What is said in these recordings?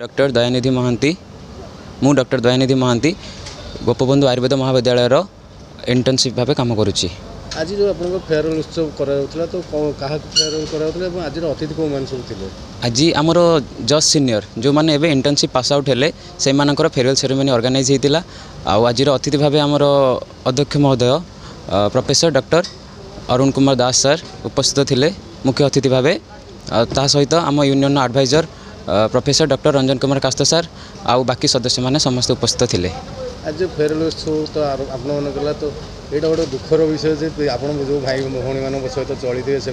Doctor Dayanidhi Mahanti मु doctor Dayanidhi Mahanti Gopabandhu Ayurveda महाविद्यालय internship भाव काम करुच्ची। आज जो आप फेयरवेल उत्सव करा तो क्या फेयरवेल करा आज अतिथि कौ मान सब थे? आज आमर जस्ट सीनियर जो मैंने एवं इंटर्नशिप पास आउट हेले से फेयरवेल सेरेमनी ऑर्गेनाइज होता। आज अतिथि भाव आमर अध्यक्ष महोदय professor doctor Arun Kumar Das sir उपस्थित थे मुख्य अतिथि भाव। ता सहित आम union adviser professor doctor Ranjan Kumar कास्त सर आउ बाकी सदस्य मैंने समस्त उपस्थित थे। आज जो फेयरवेल उत्सव तो आपण मन कला तो यहाँ गोटे दुखर विषय जे आप जो भाई भौणी मान सहित चलते से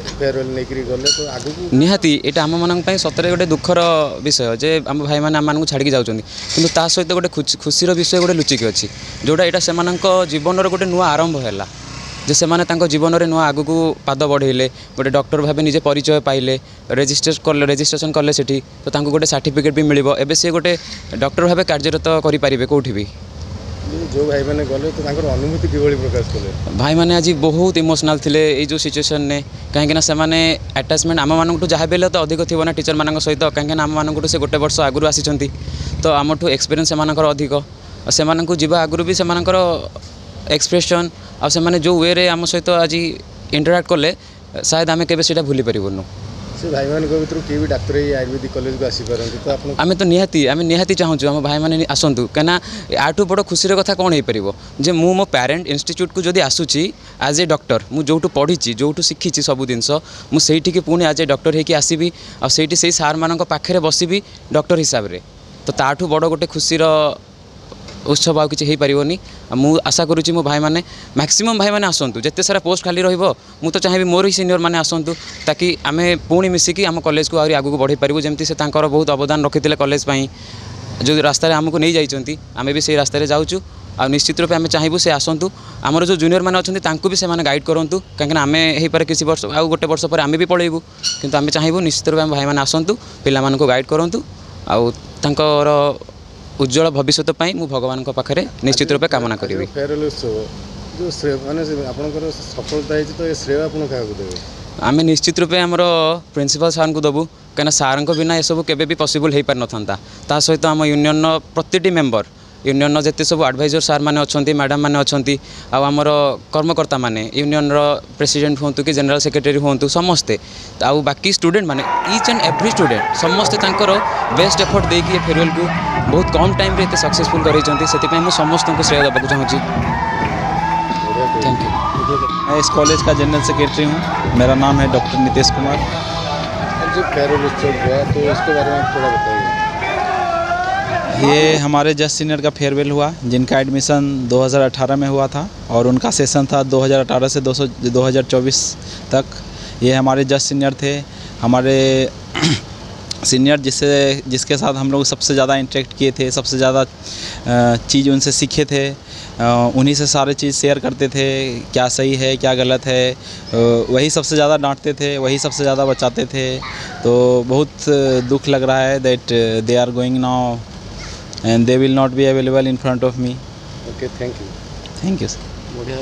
फेयरवेल नहीं गले तो आगू निहाती यहाँ आम मान सतरे गोटे दुखर विषय जे आम भाई मैंने आम छाड़ी जाऊँ कि सहित गोटे खुशीर विषय गोटे लुचिकी अच्छी जोटा यहाँ से जीवन गोटे नुआ आरंभ है जे से जीवन में नुआ आगू पाद बढ़ेले गोटे डॉक्टर भाव निजे परिचय पाइले रेजिस्ट्रेशन कले सेठी तो गोटे सर्टिफिकेट भी मिल एबे से गोटे डॉक्टर भाव कार्यरत करें कौटी भी। जो भाई मैंने गले तो अनुभूति किभली प्रकाश कले? भाई मैंने आज बहुत इमोशनल थे ये सिचुएशन ने कहीं से अटैचमेंट आम मानू जहाँ भी तो अधिक थी ना टीचर मान सहित कहीं आम मानू से गोटे वर्ष आगु आसी तो आमठू एक्सपीरियंस से अधिक से जावा आगु भी से एक्सप्रेशन आ से जो वे आम सहित आज इंटराक्ट कले शायद आम के भूली पारूँ। से भाई मान भर किए भी डाक्तर आयुर्वेदिक कॉलेज को आसीपारती तो आम तो निहाती चाहूँ आम भाई मैंने आसतु कहीं आठू बड़ खुशी कथा कौन हो पार जे मु मो पेरेंट इंस्टीट्यूट को जदि आसूची एज ए डॉक्टर मु जो पढ़ी जो शिखी सब जिनस मुझे पुणी एज ए डॉक्टर होगी आसबि आठी से सार मान पाखे बसबि डॉक्टर हिसाब से तो ताठू बड़ गोटे खुशीर उत्सव आउ कि पारनी। मु आशा करुँची मो भाई मैंने मैक्सिमम भाई मैंने आसतु जिते सारा पोस्ट खाली रु तो चाहिए मोर ही सीनियर मैंने आसतु ताकि आम पुणी मिसिकी आम कॉलेज को आहरी आगू बढ़ी पारूँ जमी से बहुत अवदान रखी कॉलेज जो रास्तार आमको नहीं जाइए आम भी से रास्तार जाऊँ आ निश्चित रूप से चाहबू से आसतु आमर जो जूनियर मैंने अच्छा भी से गाइड करूँ कहीं आम हो किसी वर्ष आउ गोटे वर्ष पर आम भी पढ़ेबू किंतु आम चाहबू निश्चित रूप भाई मैंने आसतु पिला गाइड करूँ आर उज्जवल भविष्य मु भगवान पाखे निश्चित रूप कामना करी। फेयरवेल उत्सव जो श्रेय माने आपनकर सफलता है तो श्रेय आपन क्या देबे? आम निश्चित रूप आमर प्रिंसिपल सार को देवु कहीं सार बिना ये सब केबे भी पॉसिबल हो पार न था सहित आम यूनियन प्रति मेंबर यूनियन जिते सब एडवाइजर सार मैंने अच्छा मैडम मैंने अच्छा आमर कर्मकर्ता मैंने यूनियन प्रेसिडेंट हूँ कि जनरल सेक्रेटरी हूँ समस्ते आउ बाकी स्टूडेंट मैंने ईच एंड एवरी स्टूडेंट समस्ते बेस्ट एफर्ट देकी फेयरवेल को बहुत कम टाइम रे सक्सेसफुल कर समस्त को श्रेय देवाक चाहूँगी। Thank you. मैं इस कॉलेज का जनरल सेक्रेटरी हूँ। मेरा नाम है डॉक्टर नितेश कुमार। जो फेयरवेल उत्सव हुआ तो इसके बारे में थोड़ा बताइए। ये हमारे जस्ट सीनियर का फेयरवेल हुआ जिनका एडमिशन 2018 में हुआ था और उनका सेशन था 2018 से 2024 तक। ये हमारे जस्ट सीनियर थे, हमारे सीनियर जिसके साथ हम लोग सबसे ज़्यादा इंटरेक्ट किए थे, सबसे ज़्यादा चीज़ उनसे सीखे थे, उन्हीं से सारे चीज़ शेयर करते थे, क्या सही है क्या गलत है, वही सबसे ज़्यादा डांटते थे, वही सबसे ज़्यादा बचाते थे। तो बहुत दुख लग रहा है that they are going now and they will not be available in front of me. Okay, thank you. Thank you, sir.